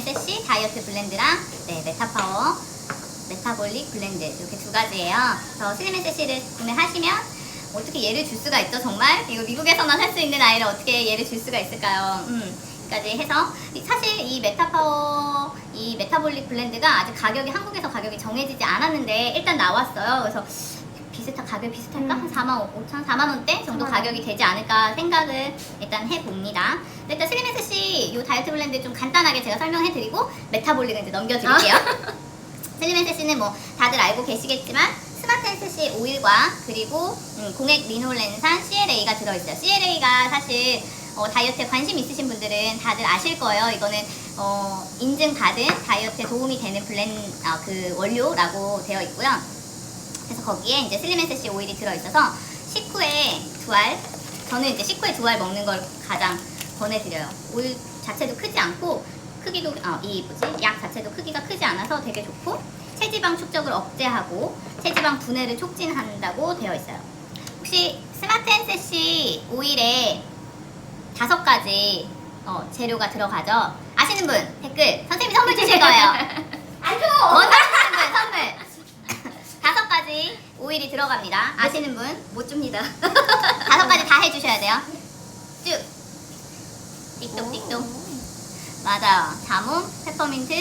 슬림앤세시 다이어트 블렌드랑 네, 메타파워 메타볼릭 블렌드 이렇게 두 가지예요. 그래서 슬림앤세시를 구매하시면 어떻게 얘를 줄 수가 있죠? 정말 이거 미국에서만 살 수 있는 아이를 어떻게 얘를 줄 수가 있을까요? 까지 해서 사실 이 메타파워 이 메타볼릭 블렌드가 아직 가격이 한국에서 가격이 정해지지 않았는데 일단 나왔어요. 그래서 가격 비슷할까? 한 45,000, 4만원대 정도 가격이 되지 않을까 생각을 일단 해봅니다. 일단 슬림앤세시 이 다이어트 블렌드 좀 간단하게 제가 설명해드리고 메타볼릭은 이제 넘겨드릴게요. 슬림앤세시는 뭐 다들 알고 계시겠지만 스마트앤세시 오일과 그리고 공액 리놀렌산 CLA가 들어있어요. CLA가 사실 다이어트에 관심 있으신 분들은 다들 아실 거예요. 이거는 인증받은 다이어트에 도움이 되는 그 원료라고 되어 있고요. 그래서 거기에 이제 슬림앤세시 오일이 들어있어서 식후에 2알, 저는 이제 식후에 2알 먹는 걸 가장 권해드려요. 오일 자체도 크지 않고 크기도 약 자체도 크기가 크지 않아서 되게 좋고 체지방 축적을 억제하고 체지방 분해를 촉진한다고 되어 있어요. 혹시 스마트앤세시 오일에 5가지 재료가 들어가죠? 아시는 분 댓글 선생님이 선물 주실 거예요. 안 줘! 먼저 아시는 분 선물 5가지 오일이 들어갑니다. 아시는 분 못 줍니다. 5가지 다 해주셔야 돼요. 쭉 띡똑띡똑. 맞아요. 자몽, 페퍼민트,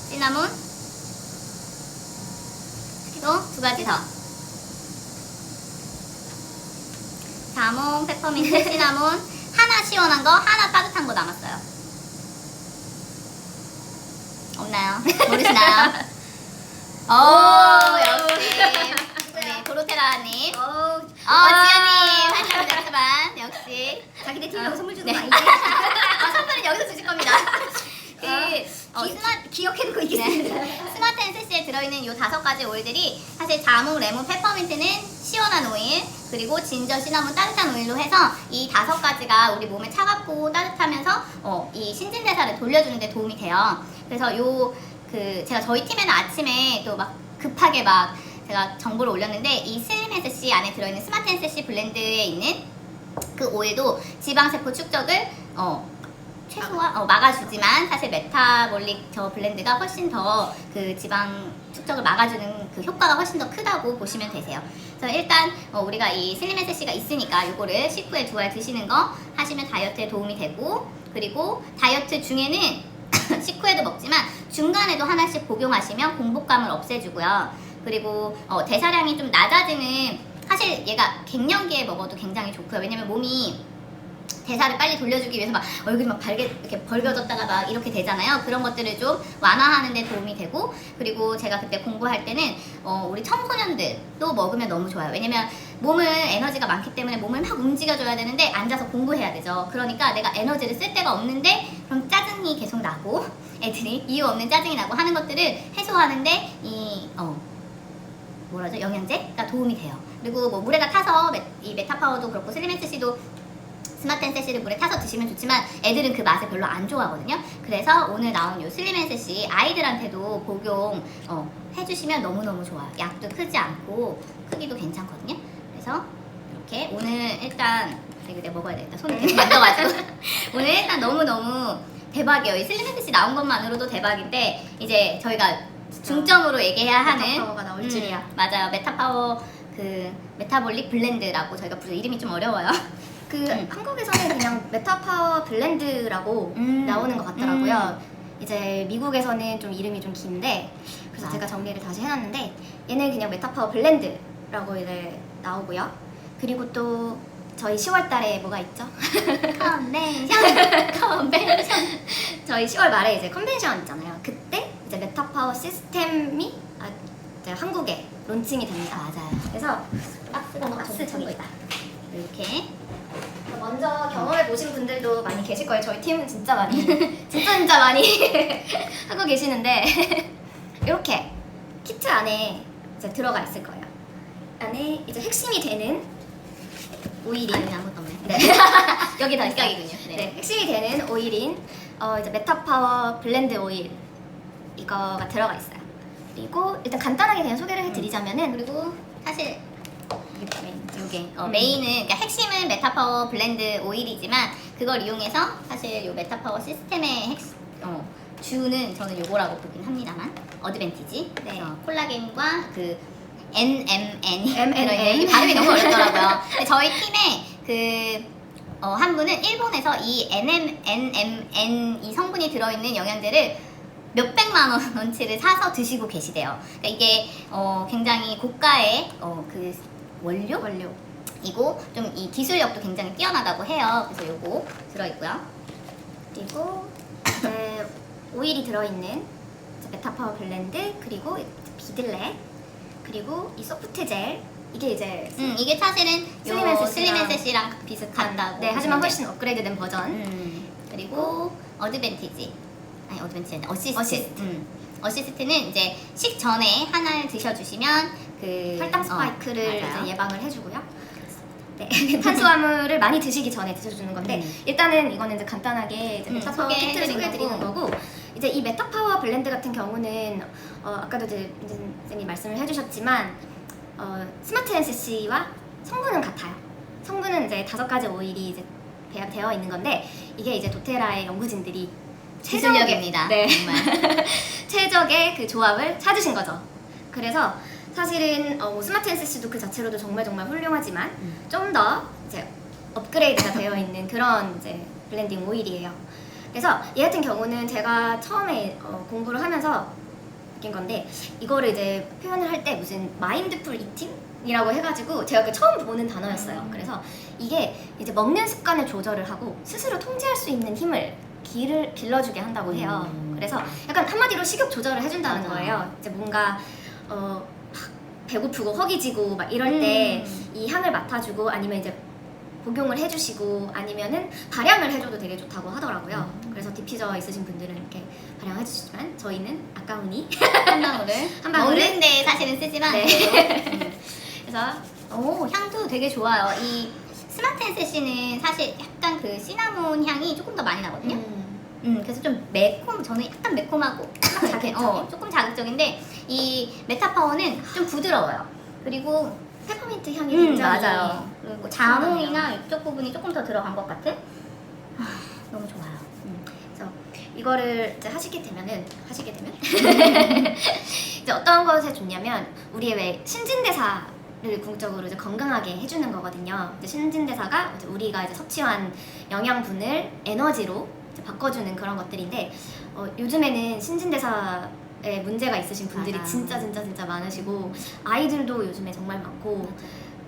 시나몬, 또 2가지 더. 자몽, 페퍼민트, 시나몬. 하나 시원한 거, 하나 따뜻한 거 남았어요. 없나요? 모르시나요? 오, 역시 우리 도로테라님. 지연님 하시는 됐지만 역시 자기네 팀이라고 선물 주는 거 네. 아니지? 선물은 여기서 주실 겁니다. 기억해두고 있겠습니다. 스마트앤세시에 들어있는 이 5가지 오일들이 사실 자몽, 레몬, 페퍼민트는 시원한 오일, 그리고 진저, 시나몬 따뜻한 오일로 해서 이 5가지가 우리 몸에 차갑고 따뜻하면서 이 신진대사를 돌려주는 데 도움이 돼요. 그래서 제가 저희 팀에는 아침에 또 막 급하게 제가 정보를 올렸는데 이 슬림앤세시 안에 들어있는 스마트앤세시 블렌드에 있는 그 오일도 지방세포 축적을 최소화 막아주지만 사실 메타볼릭 저 블렌드가 훨씬 더 그 지방 축적을 막아주는 그 효과가 훨씬 더 크다고 보시면 되세요. 그래서 일단 우리가 이 슬림앤세시가 있으니까 이거를 식후에 2알 드시는 거 하시면 다이어트에 도움이 되고, 그리고 다이어트 중에는 식후에도 먹지만 중간에도 하나씩 복용하시면 공복감을 없애주고요. 그리고 대사량이 좀 낮아지는, 사실 얘가 갱년기에 먹어도 굉장히 좋고요. 왜냐면 몸이 대사를 빨리 돌려주기 위해서 막 얼굴이 막 이렇게 벌겨졌다가 막 이렇게 되잖아요. 그런 것들을 좀 완화하는 데 도움이 되고, 그리고 제가 그때 공부할 때는 우리 청소년들도 먹으면 너무 좋아요. 왜냐면 몸은 에너지가 많기 때문에 몸을 막 움직여줘야 되는데 앉아서 공부해야 되죠. 그러니까 내가 에너지를 쓸 데가 없는데 그럼 짜증이 계속 나고 애들이 이유 없는 짜증이 나고 하는 것들을 해소하는데 이 영양제가 도움이 돼요. 그리고 뭐 물에다 타서 이 메타파워도 그렇고 슬림앤세시도 스마트앤세시를 물에 타서 드시면 좋지만 애들은 그 맛을 별로 안 좋아하거든요. 그래서 오늘 나온 요 슬림앤세시 아이들한테도 복용 해주시면 너무너무 좋아요. 약도 크지 않고 크기도 괜찮거든요. 그래서 이렇게 오늘 일단 이거 내가 먹어야 되겠다. 손이 계속 만져가지고 오늘 일단 너무너무 대박이에요. 이 슬림앤세시 나온 것만으로도 대박인데 이제 저희가 중점으로 얘기해야 하는 메타파워가 나올 줄이야. 맞아요. 메타파워 그 메타볼릭 블렌드라고 저희가 부르는 이름이 좀 어려워요. 한국에서는 그냥 메타파워 블렌드라고 나오는 것 같더라고요. 이제 미국에서는 좀 이름이 좀 긴데, 그래서 제가 정리를 다시 해놨는데 얘는 그냥 메타파워 블렌드라고 이제 나오고요. 그리고 또 저희 10월달에 뭐가 있죠? 컨벤션. 저희 10월 말에 이제 컨벤션 있잖아요. 그때 이제 메타파워 시스템이 이제 한국에 론칭이 됩니다. 맞아요. 그래서 박스 저기 있다. 이렇게 먼저 경험해 보신 분들도 많이 계실 거예요. 저희 팀은 진짜 많이 진짜 많이 하고 계시는데 이렇게 키트 안에 이제 들어가 있을 거예요. 안에 이제 핵심이 되는 오일인 아무것도 없네. 네. 여기 다 입각이군요. 네, 핵심이 되는 오일인 이제 메타파워 블렌드 오일 이거가 들어가 있어요. 그리고 일단 간단하게 그냥 소개를 해드리자면은, 그리고 사실 이게 메인은, 그러니까 핵심은 메타파워 블렌드 오일이지만 그걸 이용해서 사실 이 메타파워 시스템의 주는 저는 요거라고 보긴 합니다만 어드밴티지. 네. 그래서 콜라겐과 그 NMN이 MNN. 이게 발음이 너무 어렵더라고요. 근데 저희 팀에 한 분은 일본에서 이 NMN 이 성분이 들어있는 영양제를 몇백만 원어치를 사서 드시고 계시대요. 그러니까 이게 굉장히 고가의 그 원료이고 좀 이 기술력도 굉장히 뛰어나다고 해요. 그래서 요거 들어있고요. 그리고 이제 오일이 들어있는 이제 메타파워 블렌드, 그리고 비들레, 그리고 이 소프트 젤. 이게 이제 이게 사실은 슬림앤셋이랑 비슷하다고. 네, 하지만 훨씬 업그레이드된 버전. 그리고 어드밴티지. 아니 어드밴티지 아니라 어시스트. 어시스트는 이제 식전에 하나를 드셔주시면 그 혈당 스파이크를 맞아요. 이제 예방을 해주고요. 네, 탄수화물을 많이 드시기 전에 드셔주는 건데 일단은 이거는 이제 간단하게 이제 메타파워 키트를 소개해드리는 거고, 이제 이 메타파워 블렌드 같은 경우는 아까도 이제 선생님이 말씀을 해주셨지만 스마트 NCC와 성분은 같아요. 성분은 이제 5가지 오일이 이제 배합되어 있는 건데, 이게 이제 도테라의 연구진들이 기술력입니다. 네. 정말. 최적의 그 조합을 찾으신 거죠. 그래서 사실은 스마트 NCC도 그 자체로도 정말 훌륭하지만 좀 더 이제 업그레이드가 되어 있는 그런 이제 블렌딩 오일이에요. 그래서 얘 같은 경우는 제가 처음에 공부를 하면서 느낀 건데, 이거를 이제 표현을 할 때 무슨 마인드풀 이팅이라고 해가지고 제가 그 처음 보는 단어였어요. 그래서 이게 이제 먹는 습관을 조절을 하고 스스로 통제할 수 있는 힘을 길러주게 한다고 해요. 그래서 약간 한마디로 식욕 조절을 해준다는 맞아. 거예요. 이제 뭔가 막 배고프고 허기지고 막 이럴 때 이 향을 맡아주고, 아니면 이제 복용을 해주시고, 아니면은 발향을 해줘도 되게 좋다고 하더라고요. 그래서 디퓨저 있으신 분들은 이렇게 발향해 주시지만 저희는 아까우니 한 방울을 한 방울을? 먹는데 사실은 쓰지만 네. 그래도. 그래서 향도 되게 좋아요. 이 스마트 NCC는 사실 약간 그 시나몬 향이 조금 더 많이 나거든요. 그래서 좀 저는 약간 매콤하고 자극적인? 조금 자극적인데, 이 메타파워는 좀 부드러워요. 그리고 페퍼민트 향이 굉장히 맞아요. 그리고 자몽이나 이쪽 부분이 조금 더 들어간 것 같은. 너무 좋아요. 그래서 이거를 이제 하시게 되면 이제 어떤 것에 좋냐면, 우리의 왜 신진대사를 궁극적으로 이제 건강하게 해주는 거거든요. 이제 신진대사가 이제 우리가 이제 섭취한 영양분을 에너지로 이제 바꿔주는 그런 것들인데, 요즘에는 신진대사에 문제가 있으신 분들이 맞아. 진짜 많으시고, 아이들도 요즘에 정말 많고,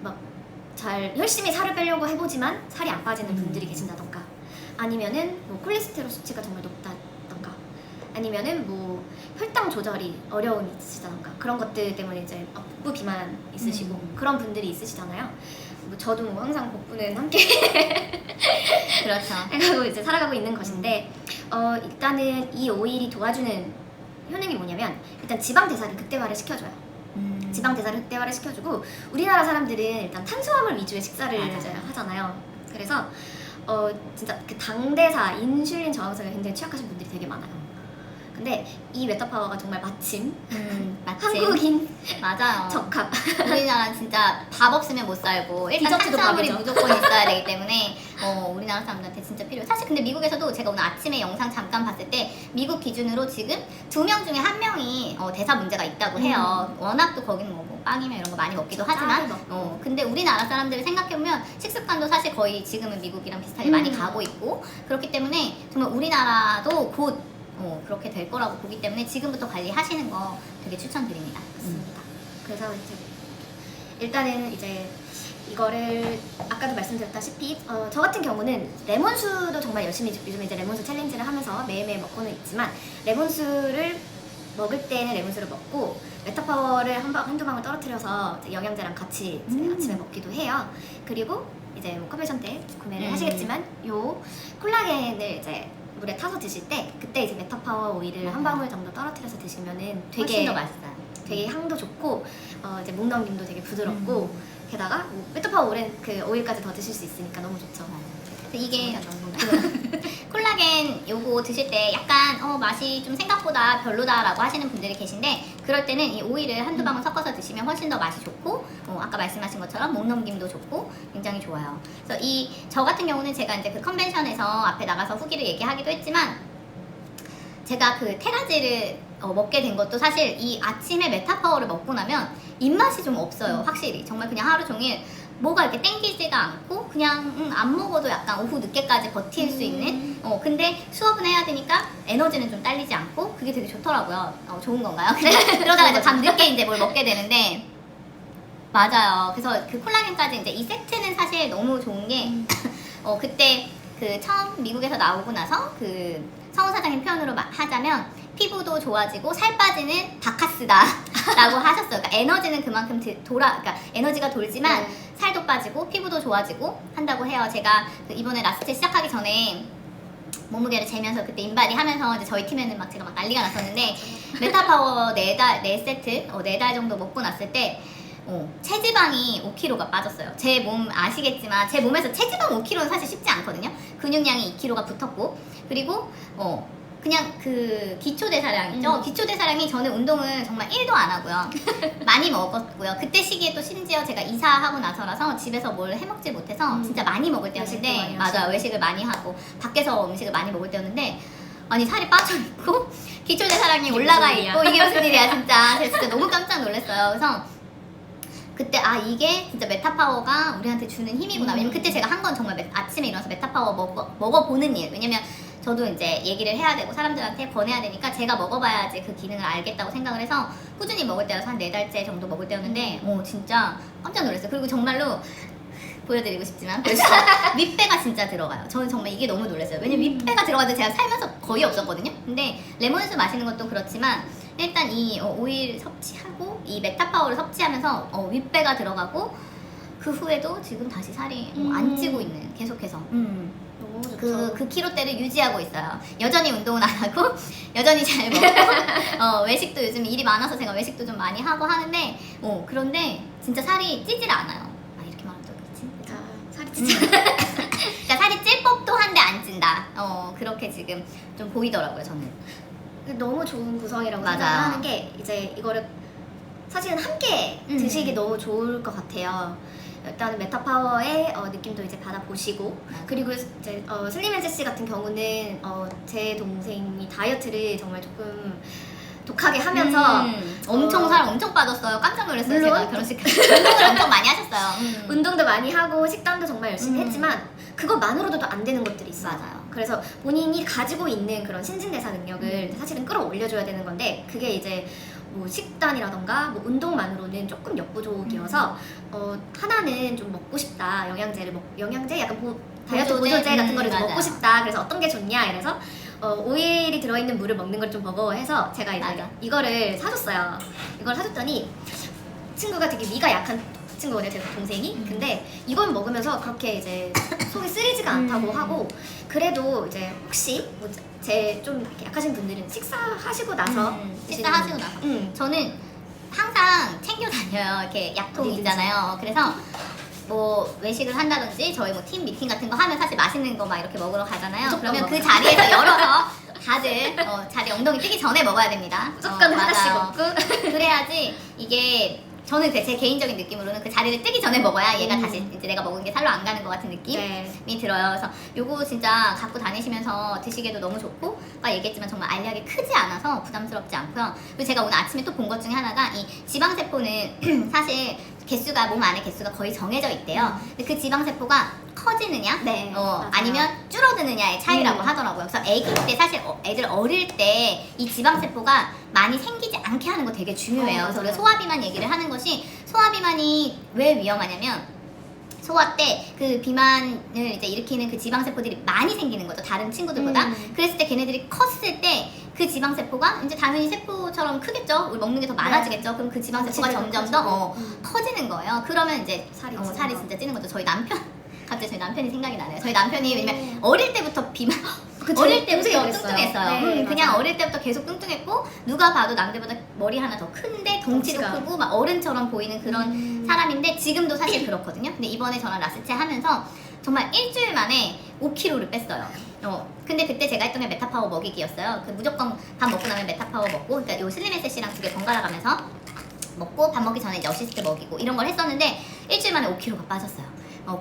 막 잘 열심히 살을 빼려고 해보지만 살이 안 빠지는 분들이 계신다던가, 아니면은 뭐 콜레스테롤 수치가 정말 높다던가, 아니면은 뭐 혈당 조절이 어려움이 있으시다던가, 그런 것들 때문에 이제 복부 비만 있으시고 그런 분들이 있으시잖아요. 뭐 저도 뭐 항상 복부는 함께 그렇죠. 해가고 이제 살아가고 있는 것인데, 일단은 이 오일이 도와주는 효능이 뭐냐면, 일단 지방 대사를 극대화를 시켜줘요. 지방 대사를 극대화를 시켜주고, 우리나라 사람들은 일단 탄수화물 위주의 식사를 맞아요. 이제 하잖아요. 그래서 진짜 그 당대사, 인슐린 저항성에 굉장히 취약하신 분들이 되게 많아요. 근데 이 메타파워가 정말 마침 한국인 맞아요. 적합. 우리나라 진짜 밥 없으면 못 살고, 일단 디저트도 탄수화물이 밥이죠. 무조건 있어야 되기 때문에 우리나라 사람들한테 진짜 필요해요. 사실 근데 미국에서도 제가 오늘 아침에 영상 잠깐 봤을 때 미국 기준으로 지금 2명 중에 1명이 대사 문제가 있다고 해요. 워낙 또 거기는 뭐 빵이면 이런 거 많이 먹기도 하지만 근데 우리나라 사람들을 생각해보면 식습관도 사실 거의 지금은 미국이랑 비슷하게 많이 가고 있고, 그렇기 때문에 정말 우리나라도 곧 그렇게 될 거라고 보기 때문에 지금부터 관리하시는 거 되게 추천드립니다. 맞습니다. 그래서 이제 일단은 이제 이거를 아까도 말씀드렸다시피 저 같은 경우는 레몬수도 정말 열심히 요즘에 이제 레몬수 챌린지를 하면서 매일매일 먹고는 있지만, 레몬수를 먹을 때는 레몬수를 먹고 메타파워를 한두 방울 떨어뜨려서 이제 영양제랑 같이 이제 아침에 먹기도 해요. 그리고 이제 뭐 컨벤션 때 구매를 하시겠지만, 요 콜라겐을 이제 물에 타서 드실 때 그때 이제 메타파워 오일을 한 방울 정도 떨어뜨려서 드시면은 훨씬 되게 더 맛있어요. 되게 향도 좋고 이제 목 넘김도 되게 부드럽고, 게다가 뭐 메타파워 오일까지 더 드실 수 있으니까 너무 좋죠. 이게 정말 콜라겐 요거 드실 때 약간 맛이 좀 생각보다 별로다라고 하시는 분들이 계신데, 그럴 때는 이 오일을 한두 방울 섞어서 드시면 훨씬 더 맛이 좋고, 아까 말씀하신 것처럼 목 넘김도 좋고 굉장히 좋아요. 그래서 저 같은 경우는 제가 이제 그 컨벤션에서 앞에 나가서 후기를 얘기하기도 했지만, 제가 그 테라지를 먹게 된 것도 사실 이 아침에 메타파워를 먹고 나면 입맛이 좀 없어요. 확실히 정말 그냥 하루 종일 뭐가 이렇게 땡기지가 않고 그냥 안 먹어도 약간 오후 늦게까지 버틸 수 있는 근데 수업은 해야 되니까 에너지는 좀 딸리지 않고 그게 되게 좋더라고요. 좋은 건가요? 그러다가 이제 밤 늦게 이제 뭘 먹게 되는데 맞아요. 그래서 그 콜라겐까지 이제 이 세트는 사실 너무 좋은 게 그때 그 처음 미국에서 나오고 나서 그 성우 사장님 표현으로 하자면 피부도 좋아지고 살 빠지는 바카스다라고 하셨어요. 그러니까 에너지는 그만큼 그러니까 에너지가 돌지만 살도 빠지고 피부도 좋아지고 한다고 해요. 제가 그 이번에 라스트 시작하기 전에 몸무게를 재면서 그때 인바디 하면서 이제 저희 팀에는 막 제가 막 난리가 났었는데 메타파워 4세트 4달 정도 먹고 났을 때 체지방이 5kg가 빠졌어요. 제 몸 아시겠지만 제 몸에서 체지방 5kg는 사실 쉽지 않거든요. 근육량이 2kg가 붙었고 그리고 그냥 그 기초대사량이죠. 기초대사량이 저는 운동을 정말 1도 안 하고요. 많이 먹었고요. 그때 시기에 또 심지어 제가 이사하고 나서라서 집에서 뭘 해먹지 못해서 진짜 많이 먹을 때였는데 맞아요. 외식을 많이 하고 밖에서 음식을 많이 먹을 때였는데 아니 살이 빠져있고 기초대사량이 올라가 있고 이게 무슨 일이야 진짜. 제가 진짜 너무 깜짝 놀랐어요. 그래서 그때 이게 진짜 메타파워가 우리한테 주는 힘이구나. 왜냐면 그때 제가 한 건 정말 아침에 일어나서 메타파워 먹어보는 일. 왜냐면 저도 이제 얘기를 해야 되고 사람들한테 권해야 되니까 제가 먹어봐야지 그 기능을 알겠다고 생각을 해서 꾸준히 먹을 때라서 한 4달째 정도 먹을 때였는데 진짜 깜짝 놀랐어요. 그리고 정말로 보여드리고 싶지만 윗배가 진짜 들어가요. 저는 정말 이게 너무 놀랐어요. 왜냐면 윗배가 들어가도 제가 살면서 거의 없었거든요. 근데 레몬수 마시는 것도 그렇지만 일단 이 오일 섭취하고 이 메타파워를 섭취하면서 윗배가 들어가고 그 후에도 지금 다시 살이 안 찌고 있는 계속해서 너무 좋죠. 그 키로대를 유지하고 있어요. 여전히 운동은 안 하고 여전히 잘 먹고 외식도 요즘 일이 많아서 제가 외식도 좀 많이 하고 하는데 그런데 진짜 살이 찌질 않아요. 이렇게 말하면 또 그렇지? 살이 찌지 그러니까 살이 찔 법도 한데 안 찐다. 그렇게 지금 좀 보이더라고요 저는. 너무 좋은 구성이라고 맞아요. 생각하는 게 이제 이거를 사실은 함께 드시기 너무 좋을 것 같아요. 일단은 메타파워의 느낌도 이제 받아보시고 그리고 이제 슬림앤제시 같은 경우는 제 동생이 다이어트를 정말 조금 독하게 하면서 엄청 살 엄청 빠졌어요. 깜짝 놀랐어요. 물론 제가 결혼식 운동을 엄청 많이 하셨어요. 운동도 많이 하고 식단도 정말 열심히 했지만 그것만으로도 안 되는 것들이 있어요. 맞아요. 그래서 본인이 가지고 있는 그런 신진대사 능력을 사실은 끌어올려줘야 되는 건데 그게 이제 뭐 식단이라던가 뭐 운동만으로는 조금 역부족이어서 하나는 좀 먹고 싶다. 영양제 약간 다이어트 보조제 같은 거를 좀 맞아요. 먹고 싶다. 그래서 어떤 게 좋냐 이래서 오일이 들어있는 물을 먹는 걸 좀 버거워해서 제가 이제 맞아. 이거를 사줬어요. 이걸 사줬더니 친구가 되게 위가 약한 친구거든요, 제 동생이. 근데 이걸 먹으면서 그렇게 이제 속이 쓰리지가 않다고 하고 그래도 이제 혹시 제 좀 약하신 분들은 식사하시고 나서 식사하시고 나서 저는 항상 챙겨 다녀요. 이렇게 약통 있잖아요. 그래서 뭐 외식을 한다든지 저희 뭐 팀 미팅 같은 거 하면 사실 맛있는 거 막 이렇게 먹으러 가잖아요. 그러면 그 자리에서 열어서 다들 자리 엉덩이 뜨기 전에 먹어야 됩니다. 무조건 하나씩 먹고 그래야지 이게 저는 제 개인적인 느낌으로는 그 자리를 뜨기 전에 먹어야 얘가 다시 이제 내가 먹은 게 살로 안 가는 것 같은 느낌이 들어요. 그래서 요거 진짜 갖고 다니시면서 드시기에도 너무 좋고 아까 얘기했지만 정말 알약이 크지 않아서 부담스럽지 않고요. 그리고 제가 오늘 아침에 또 본 것 중에 하나가 이 지방세포는 사실 개수가 몸 안에 개수가 거의 정해져 있대요. 근데 그 지방세포가 커지느냐 아니면 줄어드느냐의 차이라고 하더라고요. 그래서 아기 때 사실 애들 어릴 때 이 지방세포가 많이 생기지 않게 하는 거 되게 중요해요. 그래서 우리가 소화비만 얘기를 하는 것이 소화비만이 왜 위험하냐면 소화 때 그 비만을 이제 일으키는 그 지방세포들이 많이 생기는 거죠. 다른 친구들보다. 그랬을 때 걔네들이 컸을 때 그 지방세포가 이제 당연히 세포처럼 크겠죠. 우리 먹는 게 더 많아지겠죠. 그럼 그 지방세포가 점점 더 커지는 거예요. 그러면 이제 살이 진짜 찌는 거죠. 저희 남편 갑자기 저희 남편이 생각이 나네요. 저희 남편이 왜냐면 어릴 때부터 비만 어릴 때부터 뚱뚱했어요. 그냥 어릴 때부터 계속 뚱뚱했고 누가 봐도 남들보다 머리 하나 더 큰데 덩치도 크고 막 어른처럼 보이는 그런 사람인데 지금도 사실 그렇거든요. 근데 이번에 저랑 라스체 하면서 정말 일주일 만에 5kg를 뺐어요. 근데 그때 제가 했던 게 메타파워 먹이기였어요. 그 무조건 밥 먹고 나면 메타파워 먹고 그러니까 요 슬림에셋이랑 2개 번갈아 가면서 먹고 밥 먹기 전에 이제 어시스트 먹이고 이런 걸 했었는데 일주일 만에 5kg가 빠졌어요.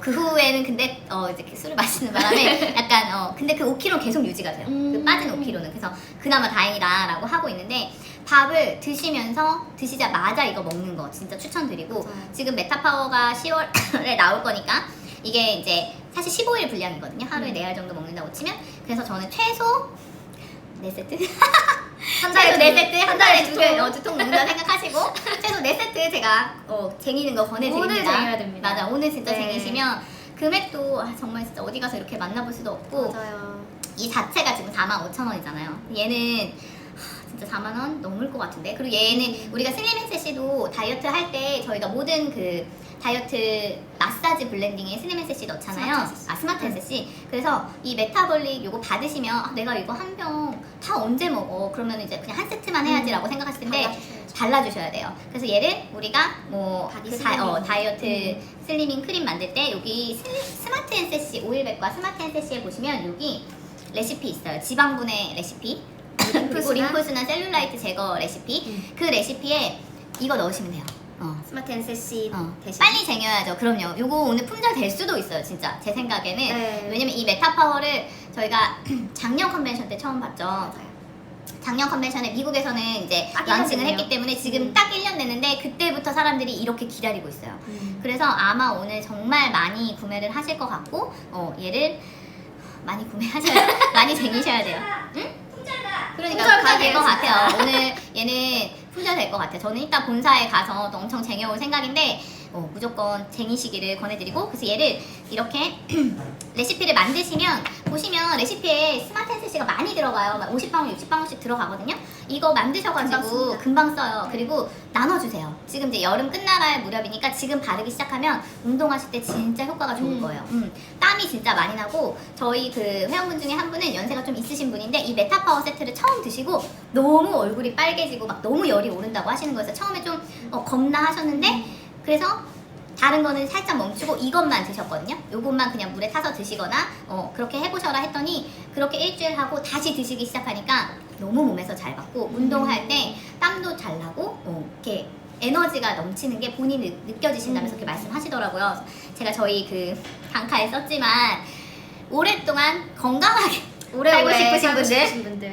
그 후에는 근데 이제 술을 마시는 바람에 약간 근데 그 5kg 계속 유지가 돼요. 그 빠진 5kg는. 그래서 그나마 다행이다라고 하고 있는데 밥을 드시자마자 이거 먹는 거 진짜 추천드리고 맞아요. 지금 메타파워가 10월에 나올 거니까 이게 이제 사실 15일 분량이거든요. 하루에 4알 정도 먹는다고 치면 그래서 저는 최소 4세트? 한 달에 최소 4세트, 한 달에 두 두 개, 통. 2통 먹는다 생각하시고 최소 4세트 제가 쟁이는 거 권해드립니다. 오늘 쟁여야 됩니다. 맞아, 오늘 진짜 네. 쟁이시면 금액도 정말 진짜 어디 가서 이렇게 만나볼 수도 없고 맞아요. 이 자체가 지금 45,000원이잖아요. 얘는 진짜 4만원 넘을 것 같은데. 그리고 얘는 우리가 슬림앤셋시도 다이어트 할 때 저희가 모든 그 다이어트 마사지 블렌딩에 슬림앤셋시 넣잖아요. 스마트 앤셋시. 그래서 이 메타볼릭 요거 받으시면 내가 이거 한 병 다 언제 먹어? 그러면 이제 그냥 한 세트만 해야지라고 생각하실 텐데 발라주셔야죠. 발라주셔야 돼요. 그래서 얘를 우리가 뭐 바디 그 슬리밍. 다이어트 슬리밍 크림 만들 때 여기 스마트 앤셋시 오일백과 스마트 앤셋시에 보시면 여기 레시피 있어요. 지방분해 레시피. 그리고 림프스나 셀룰라이트 제거 레시피. 그 레시피에 이거 넣으시면 돼요. 스마트 앤셋시 대신 빨리 쟁여야죠. 그럼요. 요거 오늘 품절 될 수도 있어요. 진짜 제 생각에는. 네. 왜냐면 이 메타파워를 저희가 작년 컨벤션 때 처음 봤죠. 맞아요. 작년 컨벤션에 미국에서는 이제 딱 1년 런칭을 됐네요. 했기 때문에 지금 딱 1년 됐는데 그때부터 사람들이 이렇게 기다리고 있어요. 음. 그래서 아마 오늘 정말 많이 구매를 하실 것 같고 얘를 많이 구매하셔야 많이 쟁이셔야 돼요. 응? 그러니까 품절가 될 것 돼요, 같아요. 진짜. 오늘 얘는 품절 될 것 같아요. 저는 일단 본사에 가서 또 엄청 쟁여올 생각인데 무조건 쟁이시기를 권해드리고 그래서 얘를 이렇게 레시피를 만드시면 보시면 레시피에 스마트 앤셋시가 많이 들어가요. 막 50방울, 60방울씩 들어가거든요. 이거 만드셔가지고 금방 써요. 그리고 나눠주세요. 지금 이제 여름 끝나갈 무렵이니까 지금 바르기 시작하면 운동하실 때 진짜 효과가 좋을 거예요. 땀이 진짜 많이 나고 저희 그 회원분 중에 한 분은 연세가 좀 있으신 분인데 이 메타파워 세트를 처음 드시고 너무 얼굴이 빨개지고 막 너무 열이 오른다고 하시는 거여서 처음에 좀 겁나 하셨는데 그래서 다른 거는 살짝 멈추고 이것만 드셨거든요. 요것만 그냥 물에 타서 드시거나 그렇게 해보셔라 했더니 그렇게 일주일 하고 다시 드시기 시작하니까 너무 몸에서 잘 받고 운동할 때 땀도 잘 나고 이렇게 에너지가 넘치는 게 본인이 느껴지신다면서 그렇게 말씀하시더라고요. 제가 저희 그 단카에 썼지만 오랫동안 건강하게 살고 싶으신 분들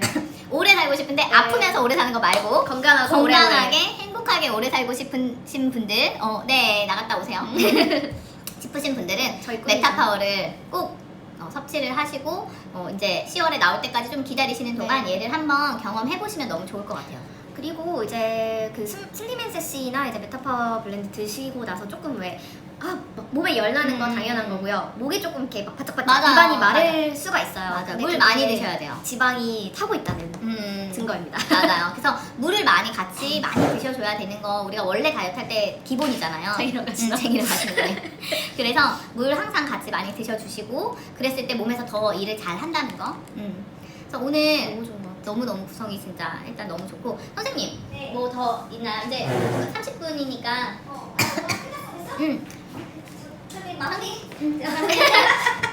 오래 살고 싶은데 아프면서 오래 사는 거 말고 건강하고 건강하게 행복하게 오래 살고 싶으신 분들 네 나갔다 오세요 싶으신 분들은 저희 꿀이죠. 메타파워를 꼭 섭취를 하시고 이제 10월에 나올 때까지 좀 기다리시는 동안 네. 얘를 한번 경험해 보시면 너무 좋을 것 같아요. 그리고 이제 그 슬림앤셋시나 이제 메타파워 블렌드 드시고 나서 조금 몸에 열 나는 건 당연한 거고요. 목이 조금 이렇게 막 바짝바짝 맞아요. 입안이 마를 수가 있어요. 맞아. 근데 물 그게 많이 드셔야 돼요. 지방이 타고 있다는 증거입니다. 맞아요. 그래서 물을 많이 같이 많이 드셔줘야 되는 거 우리가 원래 다이어트 할 때 기본이잖아요. 쟁이러 가시나? 쟁이러 가시는 거예요. 그래서 물 항상 같이 많이 드셔주시고 그랬을 때 몸에서 더 일을 잘 한다는 거. 그래서 오늘 너무 좋은 것 같아요. 너무너무 구성이 진짜 일단 너무 좋고 선생님 네. 뭐 더 있나요? 이제 30분이니까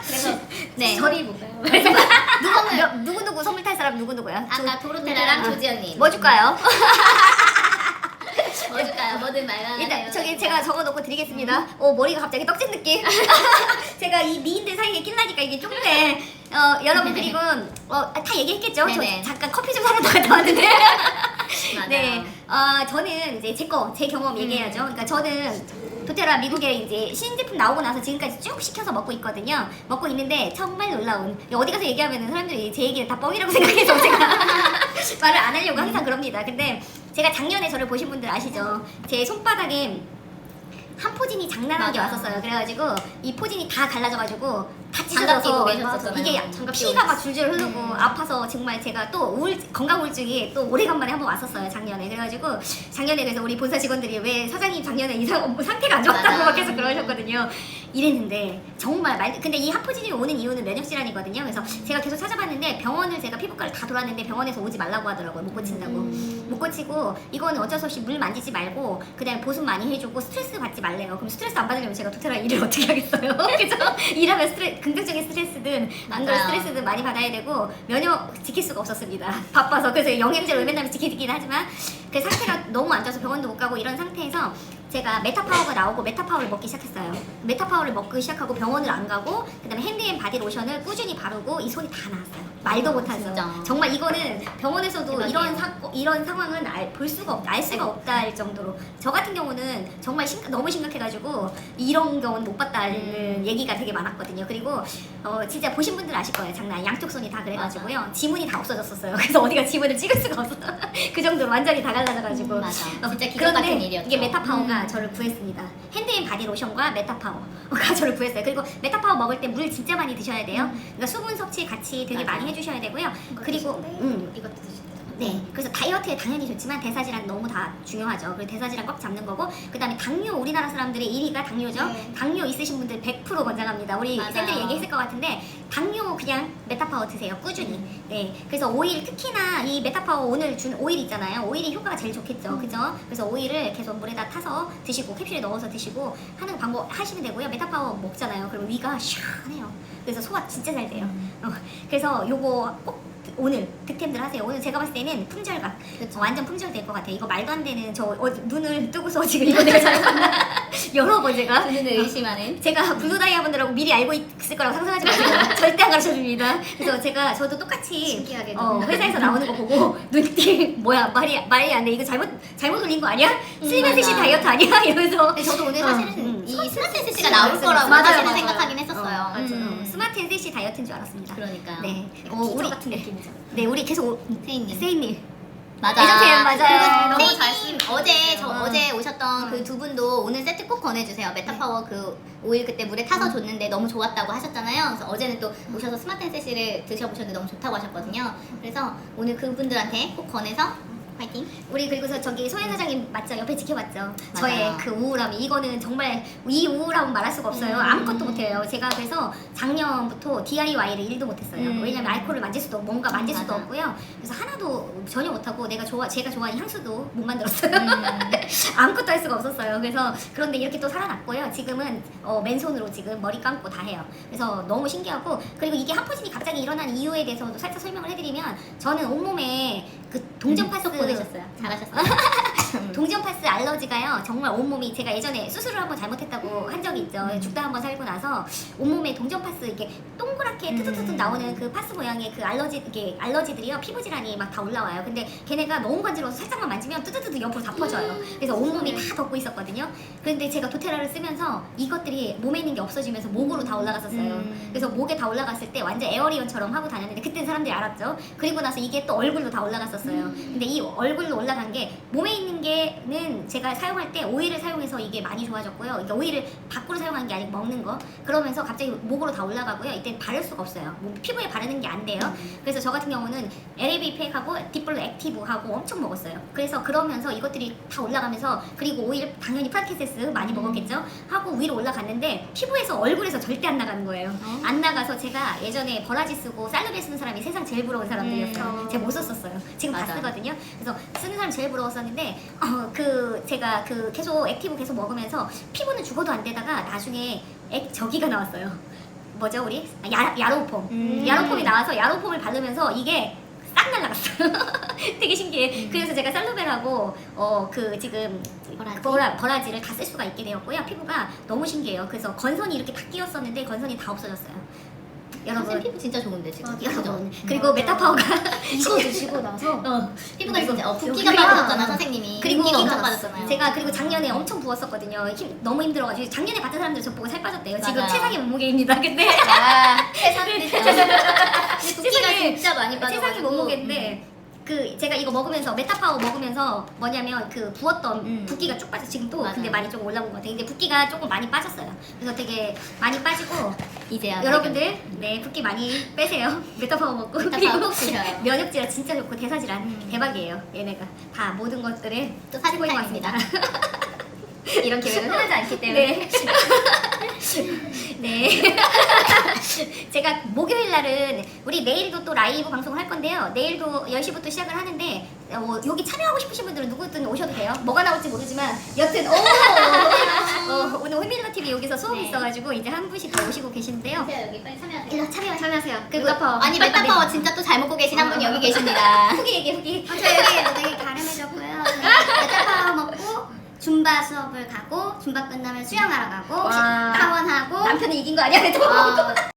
그래서 네 절이 뭔가요? 누구누구 선물 탈 사람 누구누구야? 아까 도로테라랑 조지언님 뭐 줄까요? 뭐 줄까요? 뭐든 말만 일단 하세요. 저기 제가 적어놓고 드리겠습니다. 머리가 갑자기 떡진 느낌. 제가 이 미인들 사이에 낄라니까 이게 좁네. 여러분 그리고 다 얘기했겠죠? 네네. 저 잠깐 커피 좀 사러 나갔다 왔는데. 맞아요. 네, 저는 이제 제 경험 얘기해야죠. 그러니까 저는 도테라 미국에 이제 신제품 나오고 나서 지금까지 쭉 시켜서 먹고 있거든요. 먹고 있는데 정말 놀라운. 어디 가서 얘기하면 사람들이 제 얘기를 다 뻥이라고 생각해서 제가 말을 안 하려고 항상 그럽니다. 근데 제가 작년에 저를 보신 분들 아시죠? 제 손바닥에 한 포진이 장난하게 맞아. 왔었어요. 그래가지고 이 포진이 다 갈라져가지고 다 장갑 끼고 찢어져서 계셨었잖아요. 이게 장갑 끼고 피가 막 줄줄 흐르고 아파서 정말 제가 또 건강 우울증이 또 오래간만에 한번 왔었어요. 작년에. 그래가지고 작년에 그래서 우리 본사 직원들이 왜 사장님 작년에 상태가 안 좋았다고 맞아. 막 계속 그러셨거든요. 이랬는데 정말 근데 이 하포진이 오는 이유는 면역 질환이거든요. 그래서 제가 계속 찾아봤는데 병원을 제가 피부과를 다 돌았는데 병원에서 오지 말라고 하더라고요. 못 고친다고. 못 고치고 이거는 어쩔 수 없이 물 만지지 말고 그다음에 보습 많이 해주고 스트레스 받지 말래요. 그럼 스트레스 안 받으려면 제가 도테라 일을 어떻게 하겠어요? 그죠? 일하면 긍정적인 스트레스든 안 그런 맞아요. 스트레스든 많이 받아야 되고 면역 지킬 수가 없었습니다. 바빠서. 그래서 영양제를 맨날 지키긴 하지만 그 상태가 너무 안 좋아서 병원도 못 가고 이런 상태에서 제가 메타파워가 나오고 메타파워를 먹기 시작했어요. 메타파워를 먹기 시작하고 병원을 안 가고 그다음에 핸드앤바디 로션을 꾸준히 바르고 이 손이 다 나았어요. 말도 못하죠. 진짜. 정말 이거는 병원에서도 대박이에요. 이런 상황은 알 수가 없다 할 정도로 저 같은 경우는 정말 너무 심각해가지고 이런 경우는 못 봤다는 얘기가 되게 많았거든요. 그리고 진짜 보신 분들 아실 거예요. 장난 아니에요. 양쪽 손이 다 그래가지고요. 지문이 다 없어졌었어요. 그래서 어디가 지문을 찍을 수가 없어. 그 정도로 완전히 다 갈라져가지고. 맞아. 진짜 기적 그런데 같은 일이었죠. 이게 메타파워가 저를 구했습니다. 핸드앤바디 로션과 메타파워가 저를 구했어요. 그리고 메타파워 먹을 때 물 진짜 많이 드셔야 돼요. 그러니까 수분 섭취 같이 되게 맞아요. 많이 해주셔야 되고요. 그리고 이것도 드시죠. 네, 그래서 다이어트에 당연히 좋지만 대사질환 너무 다 중요하죠. 그리고 대사질환 꽉 잡는 거고, 그 다음에 당뇨, 우리나라 사람들의 1위가 당뇨죠. 네. 당뇨 있으신 분들 100% 권장합니다. 우리 맞아요. 쌤들이 얘기했을 것 같은데 당뇨 그냥 메타파워 드세요, 꾸준히. 네, 그래서 오일, 특히나 이 메타파워 오늘 준 오일 있잖아요. 오일이 효과가 제일 좋겠죠, 그죠? 그래서 오일을 계속 물에다 타서 드시고 캡슐에 넣어서 드시고 하는 방법 하시면 되고요. 메타파워 먹잖아요. 그리고 위가 시원해요. 그래서 소화 진짜 잘 돼요. 그래서 요거 꼭 오늘 득템들 하세요. 오늘 제가 봤을 때는 품절각. 그쵸. 완전 품절 될 것 같아요. 이거 말도 안 되는 저 눈을 뜨고서 지금 이거 내가 잘못했나 여러 번 제가 눈을 의심하는. 제가 블루 다이아몬드라고 미리 알고 있을 거라고 상상하지 마세요. 절대 안 가르쳐 줍니다. 그래서 저도 똑같이 신기하게 회사에서 나오는 거 보고 눈띠 뭐야 말이 안 돼. 이거 잘못 올린 거 아니야? 슬리면 섹시 맞아. 다이어트 아니야? 이러면서 근데 저도 오늘 사실은 음. 이 스마트 섹시가 나올 거라고 맞아요, 사실은 맞아요. 생각하긴 했었어요. 맞아요. 스마트 앤 섹시 다이어트인 줄 알았습니다. 그러니까. 네. 우리 같은 느낌이죠. 네, 우리 계속 세인님. 세인님. 맞아. 애정표현 맞아요. 그리고 너무 잘 세인님 어제 어. 어제 오셨던 어. 그 두 분도 오늘 세트 꼭 권해주세요. 메타파워 그 오일 그때 물에 타서 줬는데 너무 좋았다고 하셨잖아요. 그래서 어제는 또 오셔서 스마트 앤세시를 드셔보셨는데 너무 좋다고 하셨거든요. 그래서 오늘 그분들한테 꼭 권해서 파이팅. 우리 그리고서 저기 소연 사장님 맞죠? 옆에 지켜봤죠? 맞아요. 저의 그 우울함이 이거는 정말 이 우울함은 말할 수가 없어요. 아무것도 못해요. 제가 그래서 작년부터 DIY를 1도 못했어요. 왜냐면 알코올을 만질 수도 뭔가 만질 수도 맞아. 없고요. 그래서 하나도 전혀 못하고 제가 좋아하는 향수도 못 만들었어요. 아무것도 할 수가 없었어요. 그래서 그런데 이렇게 또 살아났고요. 지금은 맨손으로 지금 머리 감고 다 해요. 그래서 너무 신기하고 그리고 이게 한포진이 갑자기 일어난 이유에 대해서도 살짝 설명을 해드리면 저는 온몸에 그 동전 파스 보내셨어요. 잘하셨어요. 동전 파스 알러지가요 정말 온몸이 제가 예전에 수술을 한번 잘못했다고 한 적이 있죠. 죽다 한번 살고 나서 온몸에 동전 파스 이렇게 동그랗게 트트트트 나오는 그 파스 모양의 그 알러지들이요 피부 질환이 막 다 올라와요. 근데 걔네가 너무 간지러워서 살짝만 만지면 뜨뜨뜨 옆으로 다 퍼져요. 그래서 온몸이 다 덮고 있었거든요. 그런데 제가 도테라를 쓰면서 이것들이 몸에 있는 게 없어지면서 목으로 다 올라갔었어요. 그래서 목에 다 올라갔을 때 완전 에어리언처럼 하고 다녔는데 그때는 사람들이 알았죠. 그리고 나서 이게 또 얼굴로 다 올라갔었어요. 근데 이 얼굴로 올라간 게 몸에 있는 게는 제가 사용할 때 오일을 사용해서 이게 많이 좋아졌고요. 그러니까 오일을 밖으로 사용한 게 아니고 먹는 거. 그러면서 갑자기 목으로 다 올라가고요. 이때 바를 수가 없어요. 피부에 바르는 게 안 돼요. 그래서 저 같은 경우는 LAB 팩하고 딥블루 액티브하고 엄청 먹었어요. 그래서 그러면서 이것들이 다 올라가면서 그리고 오일 당연히 프라키세스 많이 먹었겠죠. 하고 위로 올라갔는데 피부에서 얼굴에서 절대 안 나가는 거예요. 안 나가서 제가 예전에 버라지 쓰고 살루베 쓰는 사람이 세상 제일 부러운 사람들이었어요. 제가 못 썼었어요. 지금 다 맞아. 쓰거든요. 그래서 쓰는 사람 제일 부러웠었는데 제가 계속 액티브 계속 먹으면서 피부는 죽어도 안 되다가 나중에 저기가 나왔어요. 뭐죠 우리? 야로폼. 야로폼이 나와서 야로폼을 바르면서 이게 싹 날라갔어요. 되게 신기해. 그래서 제가 살루벨하고 지금 버라지를 다 쓸 수가 있게 되었고요. 피부가 너무 신기해요. 그래서 건선이 이렇게 다 끼었었는데 건선이 다 없어졌어요. 여러분 여러분 피부 진짜 좋은데 지금. 여러분 그리고 메타파워가 이거 드시고 나서 피부가 그리고 진짜 붓기가 여기가- 빠졌잖아 선생님이. 그리고 붓기가 엄청 빠졌잖아요. 제가 그리고 작년에 엄청 부었었거든요. 너무 힘들어가지고 작년에 봤던 사람들 저 보고 살 빠졌대요. 지금 맞아요. 최상의 몸무게입니다. 근데 세상에 붓기가 진짜 많이 빠져. 세상의 몸무게인데 제가 이거 먹으면서 메타파워 먹으면서 뭐냐면 부었던 붓기가 쭉 빠져 지금 또 맞아요. 근데 많이 좀 올라온 것 같아요. 근데 붓기가 조금 많이 빠졌어요. 그래서 되게 많이 빠지고 이제야 여러분들 네 붓기 많이 빼세요. 메타파워 먹고 메타파워 꼭 드셔요. 면역질환 진짜 좋고 대사질환 대박이에요. 얘네가 다 모든 것들에 또 사진 보인 것 타임입니다. 이런 기회는 흔하지 않기 때문에 네. 제가 목요일 날은 우리 내일도 또 라이브 방송을 할 건데요. 내일도 10시부터 시작을 하는데 여기 참여하고 싶으신 분들은 누구든 오셔도 돼요. 뭐가 나올지 모르지만 여튼 오늘 홀미르가 TV 여기서 수업이 네. 있어가지고 이제 한 분씩 더 오시고 계신데요. 여기 빨리 참여하세요. 일로 참여하세요. 그리고 메타파워. 아니 메타파워 진짜 또 잘 먹고 계신 한 분이 여기 계십니다. 후기 얘기해 후기. 저 여기 되게 가름해졌고요. 메타파워 먹고 줌바 수업을 가고 줌바 끝나면 수영하러 가고 와. 사원하고 남편이 이긴 거 아니야? 어,